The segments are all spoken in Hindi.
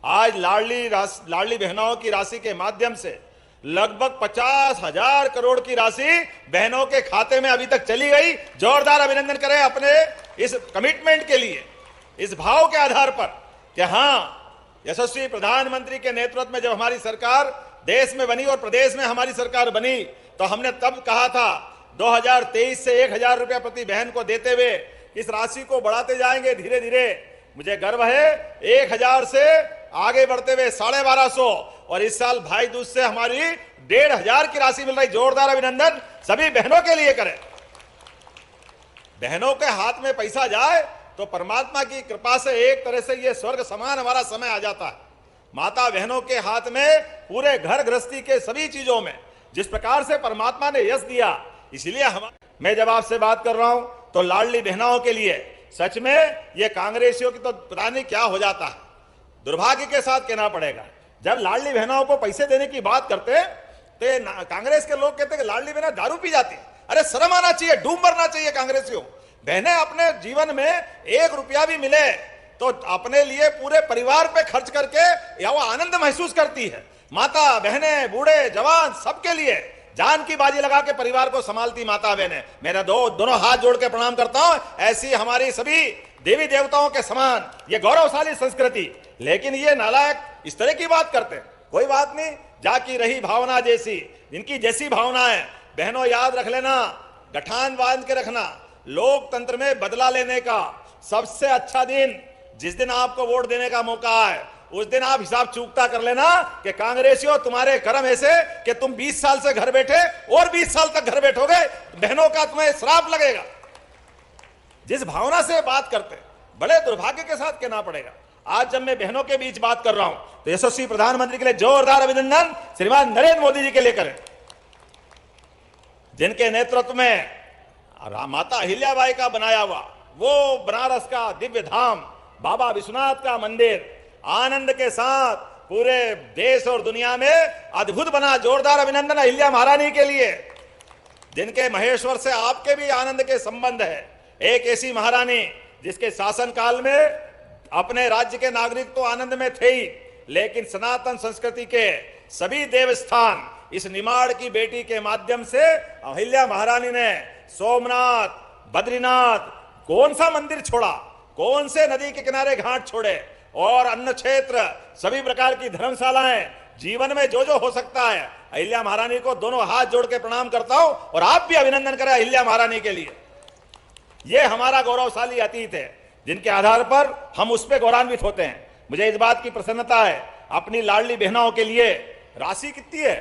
आज लाडली बहनों की राशि के माध्यम से लगभग 50,000 करोड़ की राशि बहनों के खाते में अभी तक चली गई। जोरदार अभिनंदन करें अपने इस कमिटमेंट के लिए, इस भाव के आधार पर कि हां, यशस्वी प्रधानमंत्री के नेतृत्व में जब हमारी सरकार देश में बनी और प्रदेश में हमारी सरकार बनी तो हमने तब कहा था 2023 से 1,000 रुपया प्रति बहन को देते हुए इस राशि को बढ़ाते जाएंगे धीरे धीरे। मुझे गर्व है 1,000 से आगे बढ़ते हुए 1250 और इस साल भाई दूज से हमारी 1,500 की राशि मिल रही। जोरदार अभिनंदन सभी बहनों के लिए करें। बहनों के हाथ में पैसा जाए तो परमात्मा की कृपा से एक तरह से ये स्वर्ग समान हमारा समय आ जाता है। माता बहनों के हाथ में पूरे घर गृहस्थी के सभी चीजों में जिस प्रकार से परमात्मा ने यश दिया, इसलिए मैं जब आपसे बात कर रहा हूं तो लाडली बहनों के लिए सच में ये कांग्रेसियों की तो पता नहीं क्या हो जाता है। दुर्भाग्य के साथ कहना पड़ेगा, जब लाडली बहनों को पैसे देने की बात करते तो कांग्रेस के लोग कहते हैं लाडली बहना दारू पी जाती। अरे शर्म आना चाहिए, डूब मरना चाहिए कांग्रेसियों। बहनें अपने जीवन में 1 रुपया भी मिले तो अपने लिए पूरे परिवार पे खर्च करके या वो आनंद महसूस करती है। माता बहनें बूढ़े जवान सबके लिए जान की बाजी लगा के परिवार को संभालती माता बहनें। मेरा दोनों हाथ जोड़ के प्रणाम करता हूं। ऐसी हमारी सभी देवी देवताओं के समान ये गौरवशाली संस्कृति। लेकिन ये नालायक इस तरह की बात करते, कोई बात नहीं, जाकी रही भावना जैसी, इनकी जैसी भावना है। बहनों याद रख लेना, गठान बांध के रखना, लोकतंत्र में बदला लेने का सबसे अच्छा दिन जिस दिन आपको वोट देने का मौका है, उस दिन आप हिसाब चूकता कर लेना कि कांग्रेसियों तुम्हारे कर्म ऐसे कि तुम 20 साल से घर बैठे और 20 साल तक घर बैठोगे, बहनों का तुम्हें श्राप लगेगा। जिस भावना से बात करते बड़े दुर्भाग्य के साथ कहना पड़ेगा। आज जब मैं बहनों के बीच बात कर रहा हूं तो यशस्वी प्रधानमंत्री के लिए जोरदार अभिनंदन श्रीमान नरेंद्र मोदी जी के लिए करें, जिनके नेतृत्व में माता अहिल्याबाई का बनाया हुआ वो बनारस का दिव्य धाम बाबा विश्वनाथ का मंदिर आनंद के साथ पूरे देश और दुनिया में अद्भुत बना। जोरदार अभिनंदन अहिल्या महारानी के लिए, जिनके महेश्वर से आपके भी आनंद के संबंध है। एक ऐसी महारानी जिसके शासनकाल में अपने राज्य के नागरिक तो आनंद में थे ही, लेकिन सनातन संस्कृति के सभी देवस्थान इस निमाड़ की बेटी के माध्यम से अहिल्या महारानी ने सोमनाथ, बद्रीनाथ, कौन सा मंदिर छोड़ा, कौन से नदी के किनारे घाट छोड़े और अन्न क्षेत्र, सभी प्रकार की धर्मशालाएं, जीवन में जो जो हो सकता है। अहिल्या महारानी को दोनों हाथ जोड़ के प्रणाम करता हूं और आप भी अभिनंदन करें अहिल्या महारानी के लिए। यह हमारा गौरवशाली अतीत है जिनके आधार पर हम उस पर गौरवान्वित होते हैं। मुझे इस बात की प्रसन्नता है अपनी लाडली बहनों के लिए राशि कितनी है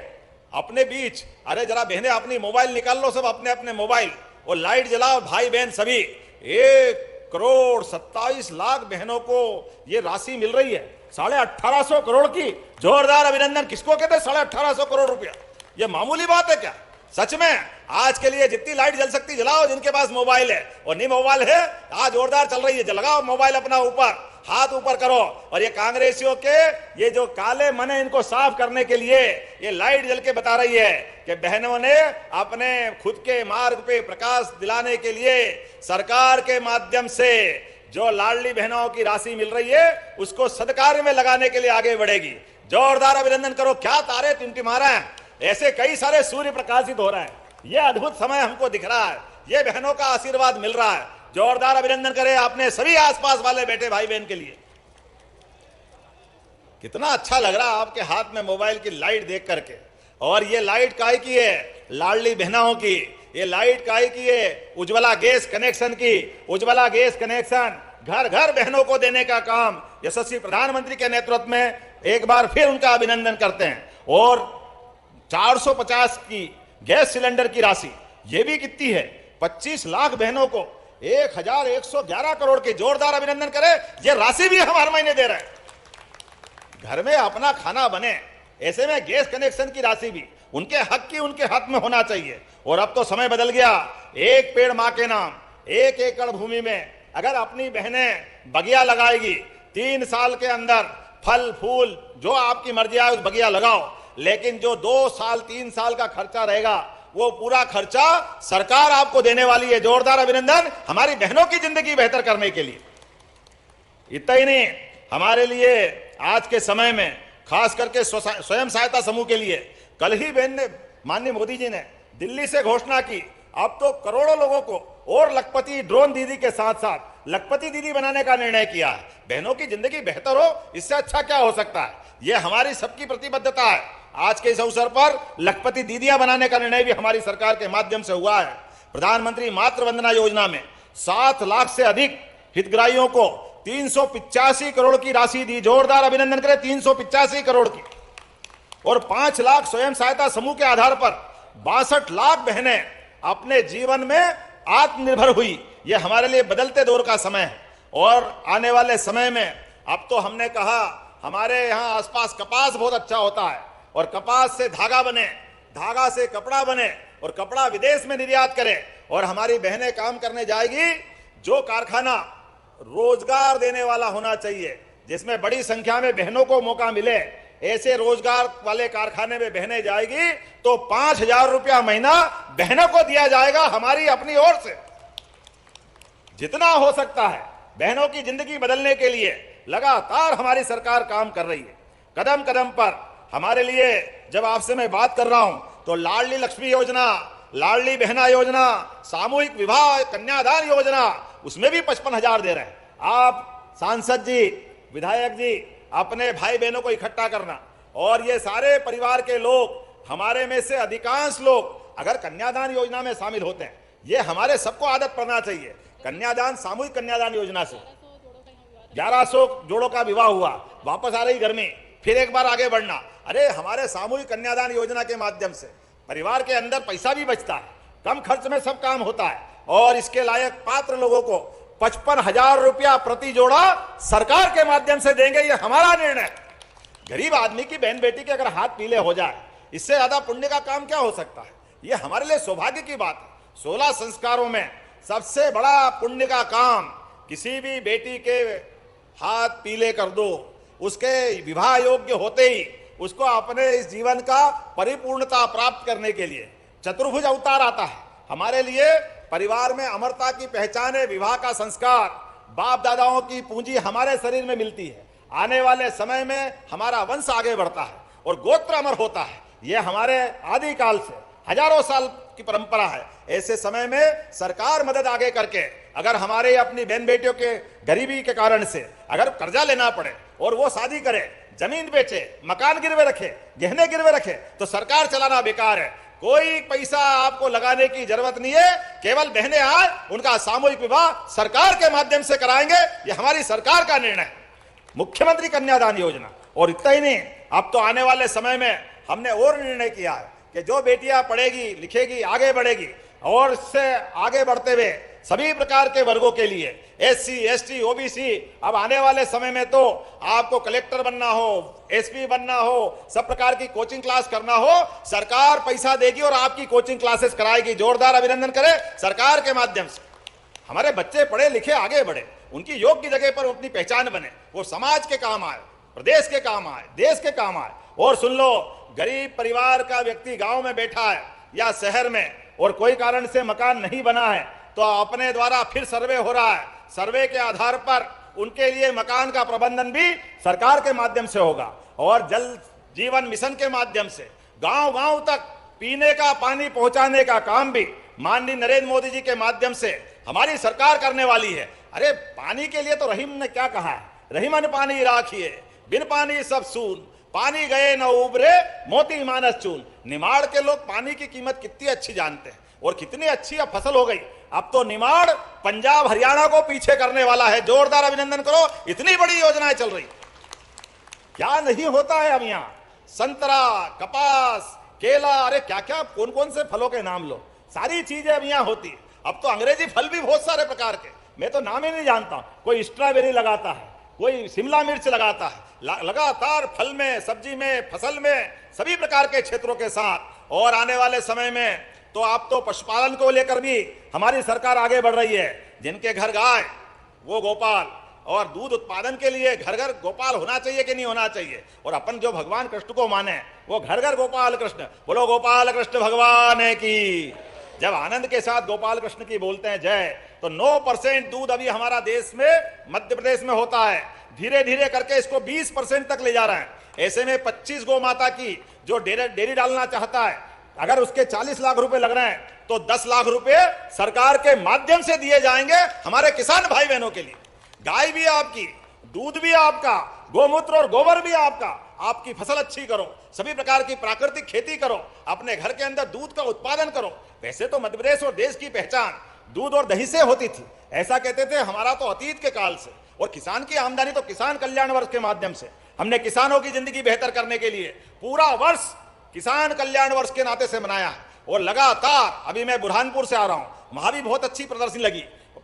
अपने बीच। अरे जरा बहनें अपनी मोबाइल निकाल लो, सब अपने अपने मोबाइल और लाइट जलाओ, भाई बहन सभी। 1,27,00,000 बहनों को ये राशि मिल रही है, 1850 करोड़ की। जोरदार अभिनंदन। किसको कहते हैं 1850 करोड़ रुपया? ये मामूली बात है क्या? सच में आज के लिए जितनी लाइट जल सकती जलाओ, जिनके पास मोबाइल है, और नहीं मोबाइल है आज जोरदार चल रही है, लगाओ मोबाइल अपना ऊपर, हाथ ऊपर करो। और ये कांग्रेसियों के ये जो काले मन है इनको साफ करने के लिए ये लाइट जल के बता रही है कि बहनों ने अपने खुद के मार्ग पे प्रकाश दिलाने के लिए सरकार के माध्यम से जो लाडली बहनों की राशि मिल रही है उसको सदकार्य में लगाने के लिए आगे बढ़ेगी। जोरदार अभिनंदन करो। क्या तारे टिमटिमा रहे हैं, ऐसे कई सारे सूर्य प्रकाशित हो रहे हैं। यह अद्भुत समय हमको दिख रहा है, ये बहनों का आशीर्वाद मिल रहा है। जोरदार अभिनंदन करें आपने सभी आसपास वाले बेटे भाई बहन के लिए। कितना अच्छा लग रहा है आपके हाथ में मोबाइल की लाइट देख करके। और ये लाइट काहे की है? लाडली बहनों की। ये लाइट काहे की है? उज्ज्वला गैस कनेक्शन की। उज्ज्वला गैस कनेक्शन घर घर बहनों को देने का काम यशस्वी प्रधानमंत्री के नेतृत्व में एक बार फिर उनका अभिनंदन करते हैं। और 450 की गैस सिलेंडर की राशि ये भी कितनी है? 25 लाख बहनों को 1,111 करोड़ की। जोरदार अभिनंदन करें। ये राशि भी हम हर महीने दे रहे हैं। घर में अपना खाना बने, ऐसे में गैस कनेक्शन की राशि भी उनके हक की उनके हाथ में होना चाहिए। और अब तो समय बदल गया। एक पेड़ मां के नाम, 1 एकड़ भूमि में अगर अपनी बहनें बगिया लगाएगी, 3 साल के अंदर फल फूल जो आपकी मर्जी आए उस बगिया लगाओ। लेकिन जो 2 साल 3 साल का खर्चा रहेगा वो पूरा खर्चा सरकार आपको देने वाली है। जोरदार अभिनंदन हमारी बहनों की जिंदगी बेहतर करने के लिए। इतना ही नहीं, हमारे लिए आज के समय में खास करके स्वयं सहायता समूह के लिए कल ही बहन ने, माननीय मोदी जी ने दिल्ली से घोषणा की, अब तो करोड़ों लोगों को और लखपति ड्रोन दीदी के साथ साथ लखपति दीदी बनाने का निर्णय किया है। बहनों की जिंदगी बेहतर हो, इससे अच्छा क्या हो सकता है। यह हमारी सबकी प्रतिबद्धता है। आज के इस अवसर पर लखपति दीदियां बनाने का निर्णय भी हमारी सरकार के माध्यम से हुआ है। प्रधानमंत्री मातृ वंदना योजना में 7 लाख से अधिक हितग्राहियों को 385 करोड़ की राशि दी। जोरदार अभिनंदन करें, 385 करोड़ की। और 5 लाख स्वयं सहायता समूह के आधार पर 62 लाख बहनें अपने जीवन में आत्मनिर्भर हुई। यह हमारे लिए बदलते दौर का समय है और आने वाले समय में अब तो हमने कहा हमारे यहाँ आसपास कपास बहुत अच्छा होता है और कपास से धागा बने, धागा से कपड़ा बने और कपड़ा विदेश में निर्यात करे और हमारी बहनें काम करने जाएगी। जो कारखाना रोजगार देने वाला होना चाहिए, जिसमें बड़ी संख्या में बहनों को मौका मिले, ऐसे रोजगार वाले कारखाने में बहनें जाएगी तो 5,000 रुपया महीना बहनों को दिया जाएगा हमारी अपनी ओर से। जितना हो सकता है बहनों की जिंदगी बदलने के लिए लगातार हमारी सरकार काम कर रही है। कदम कदम पर हमारे लिए, जब आपसे मैं बात कर रहा हूं तो लाडली लक्ष्मी योजना, लाडली बहना योजना, सामूहिक विवाह कन्यादान योजना, उसमें भी 55,000 दे रहे हैं। आप सांसद जी, विधायक जी, अपने भाई बहनों को इकट्ठा करना और ये सारे परिवार के लोग, हमारे में से अधिकांश लोग अगर कन्यादान योजना में शामिल होते हैं, ये हमारे सबको आदत पड़ना चाहिए। कन्यादान, सामूहिक कन्यादान योजना से 1100 जोड़ों का विवाह हुआ, वापस आ रही घर में, फिर एक बार आगे बढ़ना। अरे हमारे सामूहिक कन्यादान योजना के माध्यम से परिवार के अंदर पैसा भी बचता है, कम खर्च में सब काम होता है और इसके लायक पात्र लोगों को 55,000 रुपया प्रति जोड़ा सरकार के माध्यम से देंगे। ये हमारा निर्णय। गरीब आदमी की बहन बेटी के अगर हाथ पीले हो जाए, इससे ज्यादा पुण्य का काम क्या हो सकता है। ये हमारे लिए सौभाग्य की बात है। 16 संस्कारों में सबसे बड़ा पुण्य का काम, किसी भी बेटी के हाथ पीले कर दो, उसके विवाह योग्य होते ही उसको अपने इस जीवन का परिपूर्णता प्राप्त करने के लिए चतुर्भुज अवतार आता है। हमारे लिए परिवार में अमरता की पहचान है विवाह का संस्कार। बाप दादाओं की पूंजी हमारे शरीर में मिलती है। आने वाले समय में हमारा वंश आगे बढ़ता है और गोत्र अमर होता है। यह हमारे आदिकाल से हजारों साल की परंपरा है। ऐसे समय में सरकार मदद आगे करके, अगर हमारे अपनी बहन बेटियों के गरीबी के कारण से अगर कर्जा लेना पड़े और वो शादी करे, जमीन बेचे, मकान गिरवे रखे, गहने गिरवे रखे, तो सरकार चलाना बेकार है। कोई पैसा आपको लगाने की जरूरत नहीं है। केवल बहनें आए, उनका सामूहिक विवाह सरकार के माध्यम से कराएंगे। ये हमारी सरकार का निर्णय है। मुख्यमंत्री कन्यादान योजना। और इतना ही नहीं, अब तो आने वाले समय में हमने और निर्णय किया है कि जो बेटियां पढ़ेगी, लिखेगी, आगे बढ़ेगी और इससे आगे बढ़ते हुए सभी प्रकार के वर्गों के लिए, SC, ST, OBC, अब आने वाले समय में तो आपको कलेक्टर बनना हो, SP बनना हो, सब प्रकार की कोचिंग क्लास करना हो, सरकार पैसा देगी और आपकी कोचिंग क्लासेस कराएगी। जोरदार अभिनंदन करें सरकार के माध्यम से। हमारे बच्चे पढ़े लिखे आगे बढ़े, उनकी योग्य जगह पर अपनी पहचान बने, वो समाज के काम आए, प्रदेश के काम आए, देश के काम आए। और सुन लो, गरीब परिवार का व्यक्ति गांव में बैठा है या शहर में और कोई कारण से मकान नहीं बना है, तो अपने द्वारा फिर सर्वे हो रहा है। सर्वे के आधार पर उनके लिए मकान का प्रबंधन भी सरकार के माध्यम से होगा और जल जीवन मिशन के माध्यम से गांव गांव तक पीने का पानी पहुंचाने का काम भी माननीय नरेंद्र मोदी जी के माध्यम से हमारी सरकार करने वाली है। अरे पानी के लिए तो रहीम ने क्या कहा है, रहीमन पानी राखिए, बिन पानी सब सून, पानी गए न उबरे, मोती मानस चून। निमाड़ के लोग पानी की कीमत कितनी अच्छी जानते हैं और कितनी अच्छी अब फसल हो गई। अब तो निमाड़ पंजाब हरियाणा को पीछे करने वाला है। जोरदार अभिनंदन करो, इतनी बड़ी योजनाएं चल रही। क्या नहीं होता है अब यहाँ, संतरा, कपास, केला, अरे क्या क्या कौन कौन से फलों के नाम लो, सारी चीजें अब यहाँ होती है। अब तो अंग्रेजी फल भी बहुत सारे प्रकार के, मैं तो नाम ही नहीं जानता। कोई स्ट्रॉबेरी लगाता है, कोई शिमला मिर्च लगाता है। लगातार फल में, सब्जी में, फसल में, सभी प्रकार के क्षेत्रों के साथ। और आने वाले समय में तो आप तो पशुपालन को लेकर भी हमारी सरकार आगे बढ़ रही है। जिनके घर गाय वो गोपाल, और दूध उत्पादन के लिए घर घर गोपाल होना चाहिए कि नहीं होना चाहिए। और अपन जो भगवान कृष्ण को माने वो घर घर गोपाल कृष्ण, बोलो गोपाल कृष्ण भगवान की। जब आनंद के साथ गोपाल कृष्ण की बोलते हैं जय, तो 9% दूध अभी हमारा देश में मध्य प्रदेश में होता है। धीरे धीरे करके इसको 20% तक ले जा रहे हैं। ऐसे में 25 गौ माता की जो डेयरी डालना चाहता है, अगर उसके 40 लाख रुपए लग रहे हैं तो 10 लाख रुपए सरकार के माध्यम से दिए जाएंगे हमारे किसान भाई बहनों के लिए। गाय भी आपकी, दूध भी आपका, गोमूत्र और गोबर भी आपका। आपकी फसल अच्छी करो, सभी प्रकार की प्राकृतिक खेती करो, अपने घर के अंदर दूध का उत्पादन करो। वैसे तो मध्य प्रदेश और देश की पहचान दूध और दही से होती थी, ऐसा कहते थे हमारा तो अतीत के काल से। और किसान की आमदनी तो किसान कल्याण वर्ष के माध्यम से हमने किसानों की जिंदगी बेहतर करने के लिए पूरा वर्ष किसान कल्याण वर्ष के नाते से मनाया है। और लगातार अभी मैं बुरहानपुर से आ रहा हूं, वहां भी बहुत अच्छी प्रदर्शनी लगी।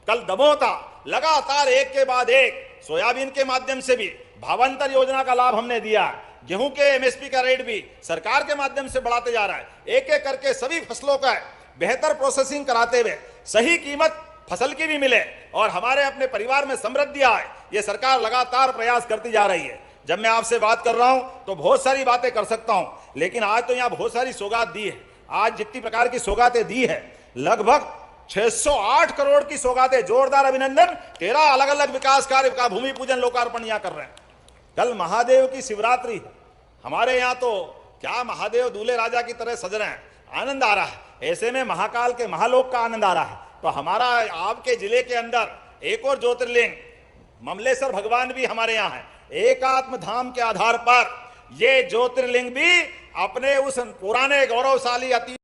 कल दमोह था, लगातार एक के बाद एक सोयाबीन के माध्यम से भी भावांतर योजना का लाभ हमने दिया। गेहूं के एमएसपी का रेट भी सरकार के माध्यम से बढ़ाते जा रहा है। एक एक करके सभी फसलों का बेहतर प्रोसेसिंग कराते हुए सही कीमत फसल की भी मिले और हमारे अपने परिवार में समृद्धि आए, ये सरकार लगातार प्रयास करती जा रही है। जब मैं आपसे बात कर रहा हूं तो बहुत सारी बातें कर सकता हूं, लेकिन आज तो यहां बहुत सारी सौगात दी है। आज जितनी प्रकार की सौगातें दी है, लगभग 608 करोड़ की सौगातें। जोरदार अभिनंदन। 13 अलग अलग विकास कार्य का भूमि पूजन लोकार्पण यहां कर रहे हैं। कल महादेव की शिवरात्रि है, हमारे यहां तो क्या महादेव दूल्हे राजा की तरह सज रहे हैं, आनंद आ रहा है। ऐसे में महाकाल के महालोक का आनंद आ रहा है। तो हमारा आपके जिले के अंदर एक और ज्योतिर्लिंग ममलेश्वर भगवान भी हमारे यहाँ है। एकात्म धाम के आधार पर ये ज्योतिर्लिंग भी अपने उस पुराने गौरवशाली अतीत